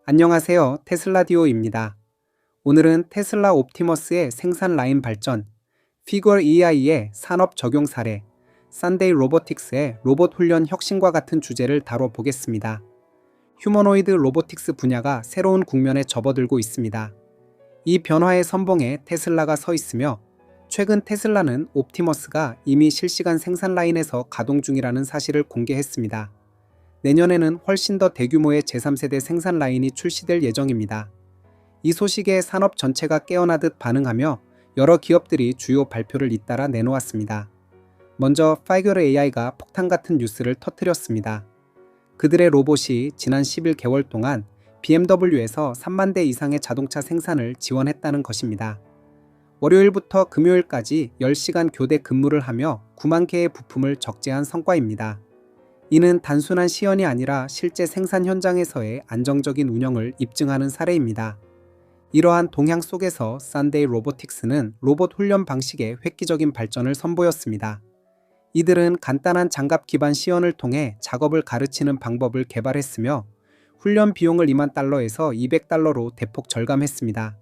안녕하세요. 테슬라디오입니다. 오늘은 테슬라 옵티머스의 생산 라인 발전, 피규어 AI의 산업 적용 사례, 산데이 로보틱스의 로봇 훈련 혁신과 같은 주제를 다뤄보겠습니다. 휴머노이드 로보틱스 분야가 새로운 국면에 접어들고 있습니다. 이 변화의 선봉에 테슬라가 서 있으며 최근 테슬라는 옵티머스가 이미 실시간 생산 라인에서 가동 중이라는 사실을 공개했습니다. 내년에는 훨씬 더 대규모의 제3세대 생산 라인이 출시될 예정입니다. 이 소식에 산업 전체가 깨어나듯 반응하며 여러 기업들이 주요 발표를 잇따라 내놓았습니다. 먼저 피규어 AI가 폭탄 같은 뉴스를 터뜨렸습니다. 그들의 로봇이 지난 11개월 동안 BMW에서 3만 대 이상의 자동차 생산을 지원했다는 것입니다. 월요일부터 금요일까지 10시간 교대 근무를 하며 9만 개의 부품을 적재한 성과입니다. 이는 단순한 시연이 아니라 실제 생산 현장에서의 안정적인 운영을 입증하는 사례입니다. 이러한 동향 속에서 산데이 로보틱스는 로봇 훈련 방식의 획기적인 발전을 선보였습니다. 이들은 간단한 장갑 기반 시연을 통해 작업을 가르치는 방법을 개발했으며 훈련 비용을 $20,000에서 $200로 대폭 절감했습니다.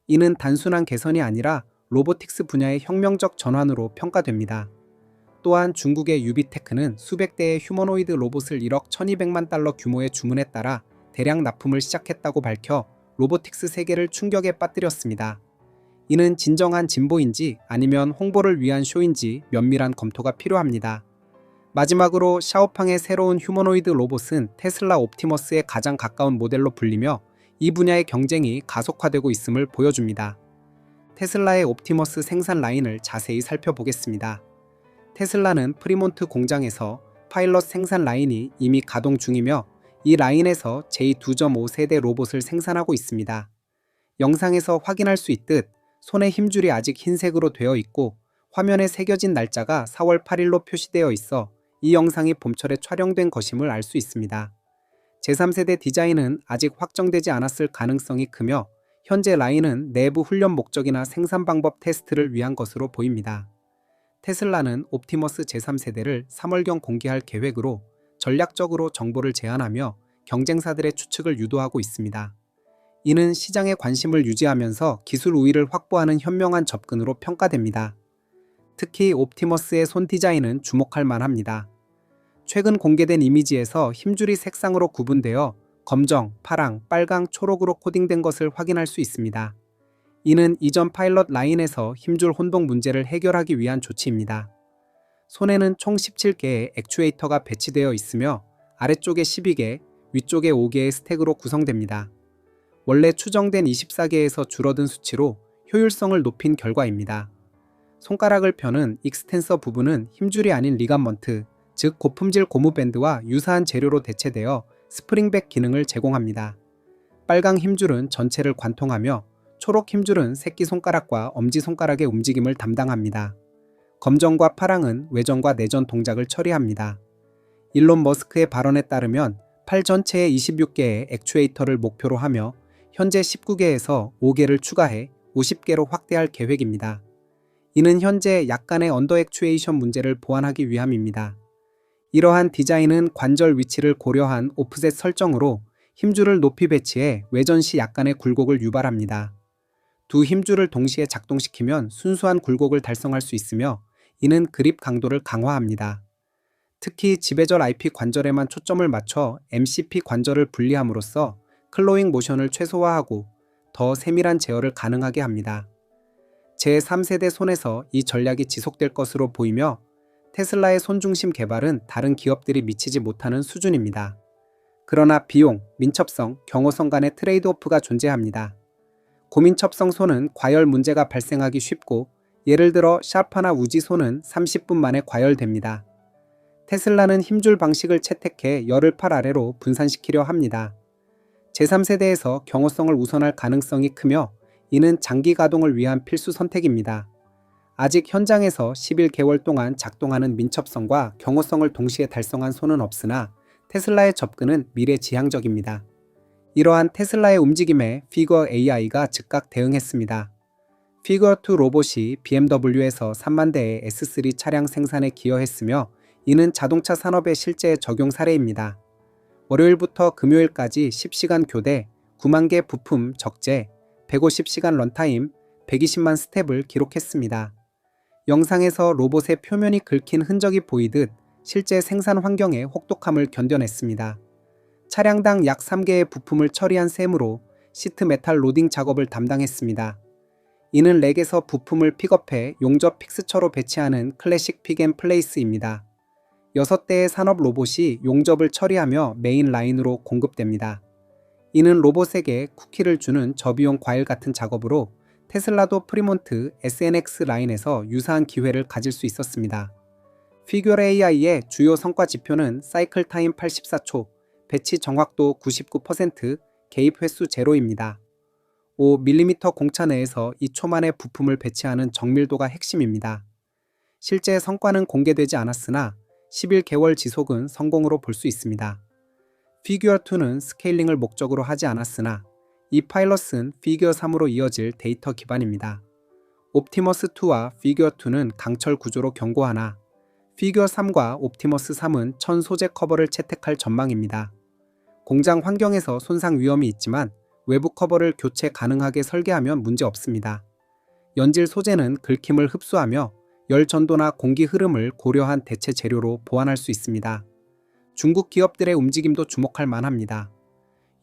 이는 단순한 개선이 아니라 로보틱스 분야의 혁명적 전환으로 평가됩니다. 또한 중국의 유비테크는 수백 대의 휴머노이드 로봇을 $1억 1,200만 규모의 주문에 따라 대량 납품을 시작했다고 밝혀 로보틱스 세계를 충격에 빠뜨렸습니다. 이는 진정한 진보인지 아니면 홍보를 위한 쇼인지 면밀한 검토가 필요합니다. 마지막으로 샤오팡의 새로운 휴머노이드 로봇은 테슬라 옵티머스에 가장 가까운 모델로 불리며 이 분야의 경쟁이 가속화되고 있음을 보여줍니다. 테슬라의 옵티머스 생산 라인을 자세히 살펴보겠습니다. 테슬라는 프리몬트 공장에서 파일럿 생산 라인이 이미 가동 중이며 이 라인에서 J2.5 세대 로봇을 생산하고 있습니다. 영상에서 확인할 수 있듯 손의 힘줄이 아직 흰색으로 되어 있고 화면에 새겨진 날짜가 4월 8일로 표시되어 있어 이 영상이 봄철에 촬영된 것임을 알 수 있습니다. 제3세대 디자인은 아직 확정되지 않았을 가능성이 크며 현재 라인은 내부 훈련 목적이나 생산 방법 테스트를 위한 것으로 보입니다. 테슬라는 옵티머스 제3세대를 3월경 공개할 계획으로 전략적으로 정보를 제한하며 경쟁사들의 추측을 유도하고 있습니다. 이는 시장의 관심을 유지하면서 기술 우위를 확보하는 현명한 접근으로 평가됩니다. 특히 옵티머스의 손 디자인은 주목할 만합니다. 최근 공개된 이미지에서 힘줄이 색상으로 구분되어 검정, 파랑, 빨강, 초록으로 코딩된 것을 확인할 수 있습니다. 이는 이전 파일럿 라인에서 힘줄 혼동 문제를 해결하기 위한 조치입니다. 손에는 총 17개의 액추에이터가 배치되어 있으며 아래쪽에 12개, 위쪽에 5개의 스택으로 구성됩니다. 원래 추정된 24개에서 줄어든 수치로 효율성을 높인 결과입니다. 손가락을 펴는 익스텐서 부분은 힘줄이 아닌 리가먼트, 즉 고품질 고무밴드와 유사한 재료로 대체되어 스프링백 기능을 제공합니다. 빨강 힘줄은 전체를 관통하며 초록 힘줄은 새끼손가락과 엄지손가락의 움직임을 담당합니다. 검정과 파랑은 외전과 내전 동작을 처리합니다. 일론 머스크의 발언에 따르면 팔 전체에 26개의 액추에이터를 목표로 하며 현재 19개에서 5개를 추가해 50개로 확대할 계획입니다. 이는 현재 약간의 언더 액추에이션 문제를 보완하기 위함입니다. 이러한 디자인은 관절 위치를 고려한 오프셋 설정으로 힘줄을 높이 배치해 외전 시 약간의 굴곡을 유발합니다. 두 힘줄을 동시에 작동시키면 순수한 굴곡을 달성할 수 있으며 이는 그립 강도를 강화합니다. 특히 지배절 IP 관절에만 초점을 맞춰 MCP 관절을 분리함으로써 클로잉 모션을 최소화하고 더 세밀한 제어를 가능하게 합니다. 제3세대 손에서 이 전략이 지속될 것으로 보이며 테슬라의 손 중심 개발은 다른 기업들이 미치지 못하는 수준입니다. 그러나 비용, 민첩성, 경호성 간의 트레이드오프가 존재합니다. 고민첩성 손은 과열 문제가 발생하기 쉽고 예를 들어 샤파나 우지 손은 30분 만에 과열됩니다. 테슬라는 힘줄 방식을 채택해 열을 팔 아래로 분산시키려 합니다. 제3세대에서 경호성을 우선할 가능성이 크며 이는 장기 가동을 위한 필수 선택입니다. 아직 현장에서 11개월 동안 작동하는 민첩성과 경호성을 동시에 달성한 손은 없으나 테슬라의 접근은 미래지향적입니다. 이러한 테슬라의 움직임에 피규어 AI가 즉각 대응했습니다. 피규어2 로봇이 BMW에서 3만 대의 S3 차량 생산에 기여했으며 이는 자동차 산업의 실제 적용 사례입니다. 월요일부터 금요일까지 10시간 교대, 9만 개 부품 적재, 150시간 런타임, 120만 스텝을 기록했습니다. 영상에서 로봇의 표면이 긁힌 흔적이 보이듯 실제 생산 환경의 혹독함을 견뎌냈습니다. 차량당 약 3개의 부품을 처리한 셈으로 시트 메탈 로딩 작업을 담당했습니다. 이는 렉에서 부품을 픽업해 용접 픽스처로 배치하는 클래식 픽앤플레이스입니다. 6대의 산업 로봇이 용접을 처리하며 메인 라인으로 공급됩니다. 이는 로봇에게 쿠키를 주는 저비용 과일 같은 작업으로 테슬라도 프리몬트 SNX 라인에서 유사한 기회를 가질 수 있었습니다. 피규어 AI의 주요 성과 지표는 사이클 타임 84초, 배치 정확도 99%, 개입 횟수 제로입니다. 5mm 공차 내에서 2초 만에 부품을 배치하는 정밀도가 핵심입니다. 실제 성과는 공개되지 않았으나 11개월 지속은 성공으로 볼 수 있습니다. 피규어2는 스케일링을 목적으로 하지 않았으나 이 파일럿은 피규어3으로 이어질 데이터 기반입니다. 옵티머스2와 피규어2는 강철 구조로 경고하나 피규어3과 옵티머스3은 천 소재 커버를 채택할 전망입니다. 공장 환경에서 손상 위험이 있지만 외부 커버를 교체 가능하게 설계하면 문제 없습니다. 연질 소재는 긁힘을 흡수하며 열 전도나 공기 흐름을 고려한 대체 재료로 보완할 수 있습니다. 중국 기업들의 움직임도 주목할 만합니다.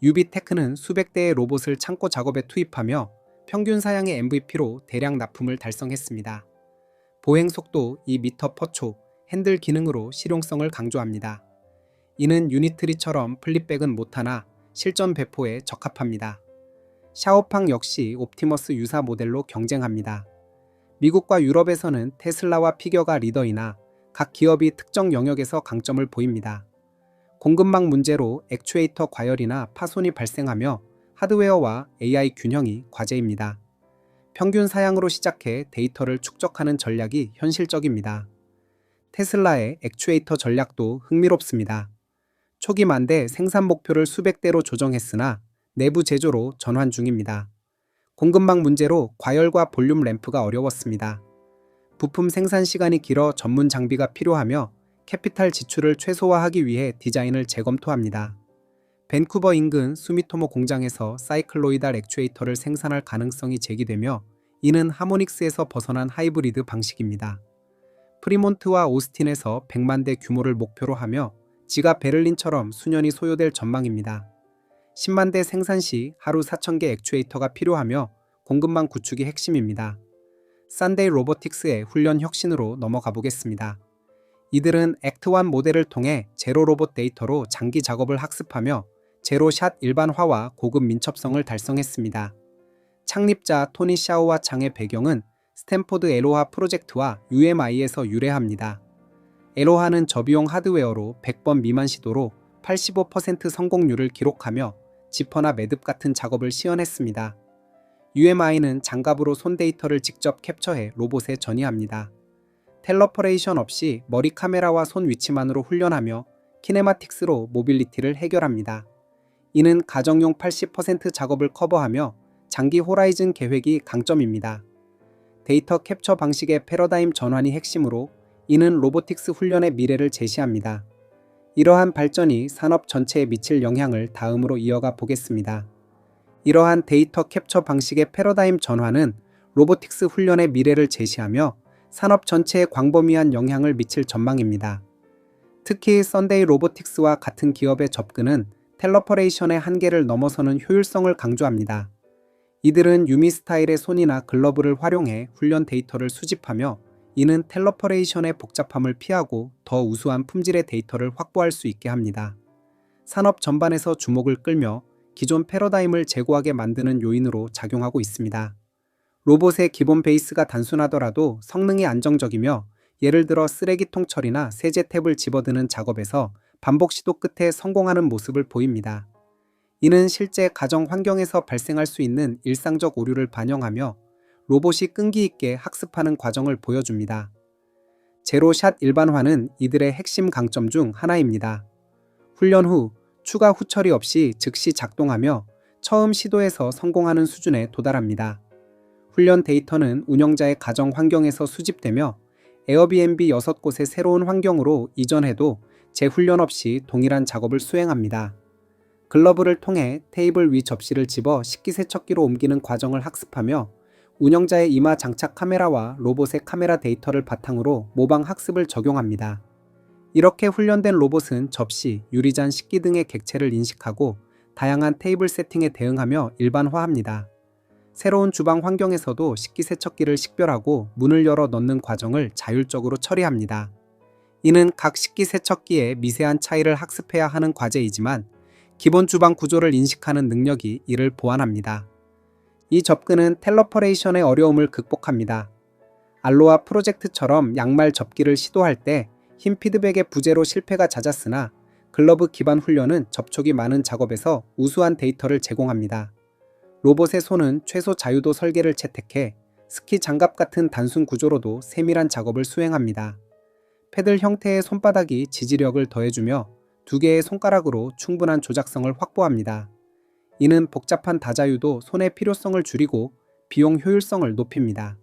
유비테크는 수백 대의 로봇을 창고 작업에 투입하며 평균 사양의 MVP로 대량 납품을 달성했습니다. 보행 속도 2m/초, 핸들 기능으로 실용성을 강조합니다. 이는 유니트리처럼 플립백은 못하나 실전 배포에 적합합니다. 샤오팡 역시 옵티머스 유사 모델로 경쟁합니다. 미국과 유럽에서는 테슬라와 피겨가 리더이나 각 기업이 특정 영역에서 강점을 보입니다. 공급망 문제로 액추에이터 과열이나 파손이 발생하며 하드웨어와 AI 균형이 과제입니다. 평균 사양으로 시작해 데이터를 축적하는 전략이 현실적입니다. 테슬라의 액추에이터 전략도 흥미롭습니다. 초기 만대 생산 목표를 수백 대로 조정했으나 내부 제조로 전환 중입니다. 공급망 문제로 과열과 볼륨 램프가 어려웠습니다. 부품 생산 시간이 길어 전문 장비가 필요하며 캐피탈 지출을 최소화하기 위해 디자인을 재검토합니다. 밴쿠버 인근 수미토모 공장에서 사이클로이달 액추에이터를 생산할 가능성이 제기되며 이는 하모닉스에서 벗어난 하이브리드 방식입니다. 프리몬트와 오스틴에서 100만 대 규모를 목표로 하며 지가 베를린처럼 수년이 소요될 전망입니다. 10만 대 생산 시 하루 4,000개 액추에이터가 필요하며 공급망 구축이 핵심입니다. 산데이 로보틱스의 훈련 혁신으로 넘어가 보겠습니다. 이들은 액트1 모델을 통해 제로 로봇 데이터로 장기 작업을 학습하며 제로샷 일반화와 고급 민첩성을 달성했습니다. 창립자 토니 샤오와 창의 배경은 스탠포드 에로하 프로젝트와 UMI에서 유래합니다. 에로하는 저비용 하드웨어로 100번 미만 시도로 85% 성공률을 기록하며 지퍼나 매듭 같은 작업을 시연했습니다. UMI는 장갑으로 손 데이터를 직접 캡처해 로봇에 전이합니다. 텔러퍼레이션 없이 머리 카메라와 손 위치만으로 훈련하며 키네마틱스로 모빌리티를 해결합니다. 이는 가정용 80% 작업을 커버하며 장기 호라이즌 계획이 강점입니다. 데이터 캡처 방식의 패러다임 전환이 핵심으로 이는 로보틱스 훈련의 미래를 제시합니다. 이러한 발전이 산업 전체에 미칠 영향을 다음으로 이어가 보겠습니다. 이러한 데이터 캡처 방식의 패러다임 전환은 로보틱스 훈련의 미래를 제시하며 산업 전체에 광범위한 영향을 미칠 전망입니다. 특히 썬데이 로보틱스와 같은 기업의 접근은 텔러퍼레이션의 한계를 넘어서는 효율성을 강조합니다. 이들은 유미 스타일의 손이나 글러브를 활용해 훈련 데이터를 수집하며 이는 텔러퍼레이션의 복잡함을 피하고 더 우수한 품질의 데이터를 확보할 수 있게 합니다. 산업 전반에서 주목을 끌며 기존 패러다임을 제고하게 만드는 요인으로 작용하고 있습니다. 로봇의 기본 베이스가 단순하더라도 성능이 안정적이며 예를 들어 쓰레기통 처리나 세제 탭을 집어드는 작업에서 반복 시도 끝에 성공하는 모습을 보입니다. 이는 실제 가정 환경에서 발생할 수 있는 일상적 오류를 반영하며 로봇이 끈기 있게 학습하는 과정을 보여줍니다. 제로샷 일반화는 이들의 핵심 강점 중 하나입니다. 훈련 후 추가 후처리 없이 즉시 작동하며 처음 시도에서 성공하는 수준에 도달합니다. 훈련 데이터는 운영자의 가정 환경에서 수집되며 에어비앤비 6곳의 새로운 환경으로 이전해도 재훈련 없이 동일한 작업을 수행합니다. 글러브를 통해 테이블 위 접시를 집어 식기세척기로 옮기는 과정을 학습하며 운영자의 이마 장착 카메라와 로봇의 카메라 데이터를 바탕으로 모방 학습을 적용합니다. 이렇게 훈련된 로봇은 접시, 유리잔, 식기 등의 객체를 인식하고 다양한 테이블 세팅에 대응하며 일반화합니다. 새로운 주방 환경에서도 식기세척기를 식별하고 문을 열어 넣는 과정을 자율적으로 처리합니다. 이는 각 식기세척기의 미세한 차이를 학습해야 하는 과제이지만 기본 주방 구조를 인식하는 능력이 이를 보완합니다. 이 접근은 텔러퍼레이션의 어려움을 극복합니다. 알로하 프로젝트처럼 양말 접기를 시도할 때 힘 피드백의 부재로 실패가 잦았으나 글러브 기반 훈련은 접촉이 많은 작업에서 우수한 데이터를 제공합니다. 로봇의 손은 최소 자유도 설계를 채택해 스키 장갑 같은 단순 구조로도 세밀한 작업을 수행합니다. 패들 형태의 손바닥이 지지력을 더해주며 두 개의 손가락으로 충분한 조작성을 확보합니다. 이는 복잡한 다자유도 손의 필요성을 줄이고 비용 효율성을 높입니다.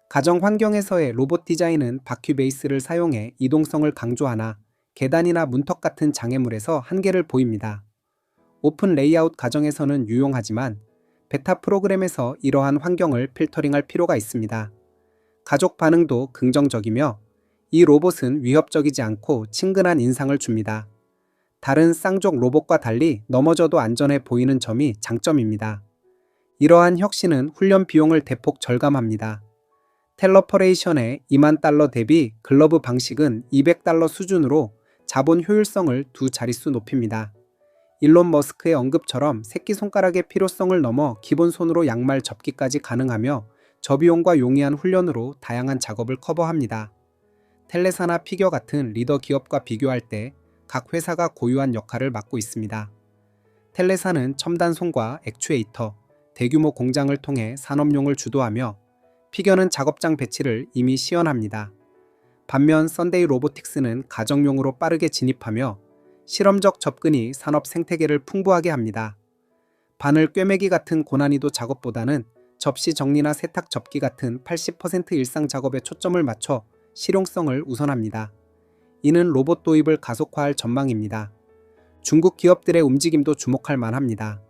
가정 환경에서의 로봇 디자인은 바퀴 베이스를 사용해 이동성을 강조하나 계단이나 문턱 같은 장애물에서 한계를 보입니다. 오픈 레이아웃 가정에서는 유용하지만 베타 프로그램에서 이러한 환경을 필터링할 필요가 있습니다. 가족 반응도 긍정적이며 이 로봇은 위협적이지 않고 친근한 인상을 줍니다. 다른 쌍족 로봇과 달리 넘어져도 안전해 보이는 점이 장점입니다. 이러한 혁신은 훈련 비용을 대폭 절감합니다. 텔러퍼레이션의 $20,000 대비 글러브 방식은 $200 수준으로 자본 효율성을 두 자릿수 높입니다. 일론 머스크의 언급처럼 새끼손가락의 필요성을 넘어 기본 손으로 양말 접기까지 가능하며 저비용과 용이한 훈련으로 다양한 작업을 커버합니다. 텔레사나 피겨 같은 리더 기업과 비교할 때 각 회사가 고유한 역할을 맡고 있습니다. 텔레사는 첨단손과 액추에이터, 대규모 공장을 통해 산업용을 주도하며 피겨는 작업장 배치를 이미 시연합니다. 반면 썬데이 로보틱스는 가정용으로 빠르게 진입하며 실험적 접근이 산업 생태계를 풍부하게 합니다. 바늘 꿰매기 같은 고난이도 작업보다는 접시 정리나 세탁 접기 같은 80% 일상 작업에 초점을 맞춰 실용성을 우선합니다. 이는 로봇 도입을 가속화할 전망입니다. 중국 기업들의 움직임도 주목할 만합니다.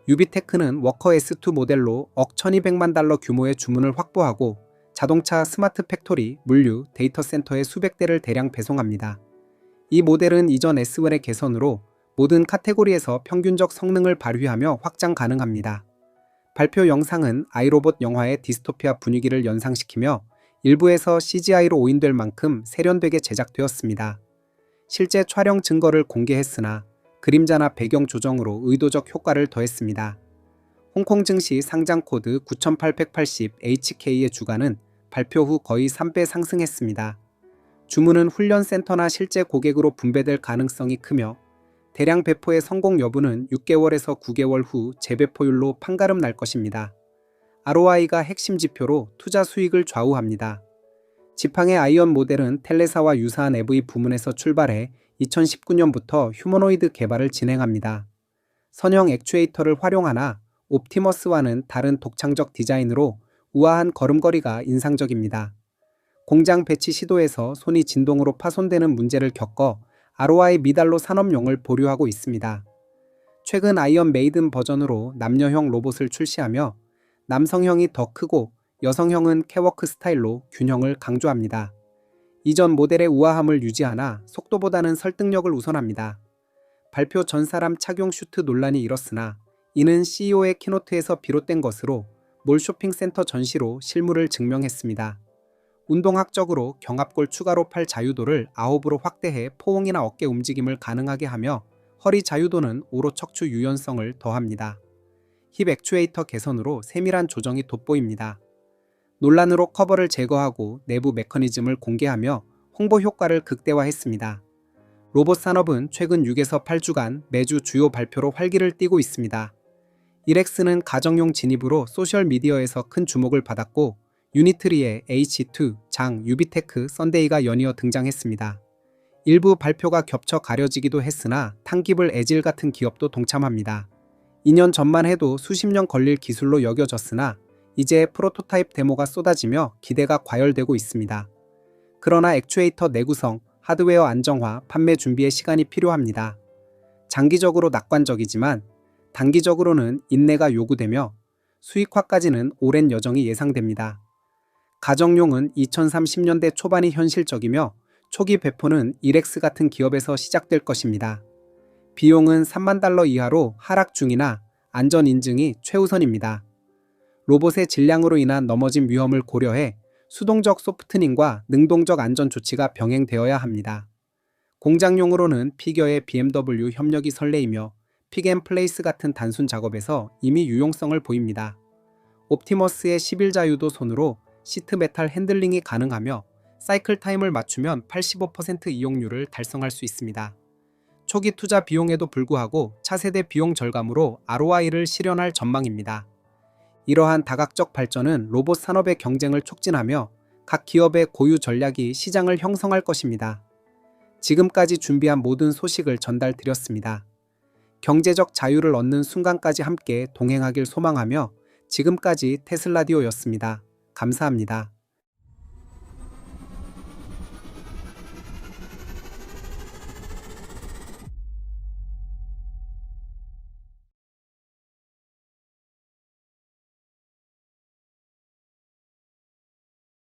유비테크는 워커 S2 모델로 억 1200만 달러 규모의 주문을 확보하고 자동차 스마트 팩토리, 물류, 데이터 센터에 수백 대를 대량 배송합니다. 이 모델은 이전 S1의 개선으로 모든 카테고리에서 평균적 성능을 발휘하며 확장 가능합니다. 발표 영상은 아이로봇 영화의 디스토피아 분위기를 연상시키며 일부에서 CGI로 오인될 만큼 세련되게 제작되었습니다. 실제 촬영 증거를 공개했으나 그림자나 배경 조정으로 의도적 효과를 더했습니다. 홍콩 증시 상장 코드 9880HK의 주가는 발표 후 거의 3배 상승했습니다. 주문은 훈련센터나 실제 고객으로 분배될 가능성이 크며 대량 배포의 성공 여부는 6개월에서 9개월 후 재배포율로 판가름 날 것입니다. ROI가 핵심 지표로 투자 수익을 좌우합니다. 지팡의 아이언 모델은 텔레사와 유사한 EV 부문에서 출발해 2019년부터 휴머노이드 개발을 진행합니다. 선형 액추에이터를 활용하나 옵티머스와는 다른 독창적 디자인으로 우아한 걸음걸이가 인상적입니다. 공장 배치 시도에서 손이 진동으로 파손되는 문제를 겪어 ROI 미달로 산업용을 보류하고 있습니다. 최근 아이언 메이든 버전으로 남녀형 로봇을 출시하며 남성형이 더 크고 여성형은 캐워크 스타일로 균형을 강조합니다. 이전 모델의 우아함을 유지하나 속도보다는 설득력을 우선합니다. 발표 전 사람 착용 슈트 논란이 일었으나 이는 CEO의 키노트에서 비롯된 것으로 몰 쇼핑센터 전시로 실물을 증명했습니다. 운동학적으로 경합골 추가로 팔 자유도를 9으로 확대해 포옹이나 어깨 움직임을 가능하게 하며 허리 자유도는 5로 척추 유연성을 더합니다. 힙 액추에이터 개선으로 세밀한 조정이 돋보입니다. 논란으로 커버를 제거하고 내부 메커니즘을 공개하며 홍보 효과를 극대화했습니다. 로봇 산업은 최근 6에서 8주간 매주 주요 발표로 활기를 띠고 있습니다. 이렉스는 가정용 진입으로 소셜미디어에서 큰 주목을 받았고 유니트리의 H2, 장, 유비테크, 썬데이가 연이어 등장했습니다. 일부 발표가 겹쳐 가려지기도 했으나 탕기블 에질 같은 기업도 동참합니다. 2년 전만 해도 수십 년 걸릴 기술로 여겨졌으나 이제 프로토타입 데모가 쏟아지며 기대가 과열되고 있습니다. 그러나 액추에이터 내구성, 하드웨어 안정화, 판매 준비에 시간이 필요합니다. 장기적으로 낙관적이지만 단기적으로는 인내가 요구되며 수익화까지는 오랜 여정이 예상됩니다. 가정용은 2030년대 초반이 현실적이며 초기 배포는 이렉스 같은 기업에서 시작될 것입니다. 비용은 $30,000 이하로 하락 중이나 안전 인증이 최우선입니다. 로봇의 질량으로 인한 넘어짐 위험을 고려해 수동적 소프트닝과 능동적 안전 조치가 병행되어야 합니다. 공장용으로는 피겨의 BMW 협력이 설레이며 픽앤플레이스 같은 단순 작업에서 이미 유용성을 보입니다. 옵티머스의 10일 자유도 손으로 시트 메탈 핸들링이 가능하며 사이클 타임을 맞추면 85% 이용률을 달성할 수 있습니다. 초기 투자 비용에도 불구하고 차세대 비용 절감으로 ROI를 실현할 전망입니다. 이러한 다각적 발전은 로봇 산업의 경쟁을 촉진하며 각 기업의 고유 전략이 시장을 형성할 것입니다. 지금까지 준비한 모든 소식을 전달드렸습니다. 경제적 자유를 얻는 순간까지 함께 동행하길 소망하며 지금까지 테슬라디오였습니다. 감사합니다.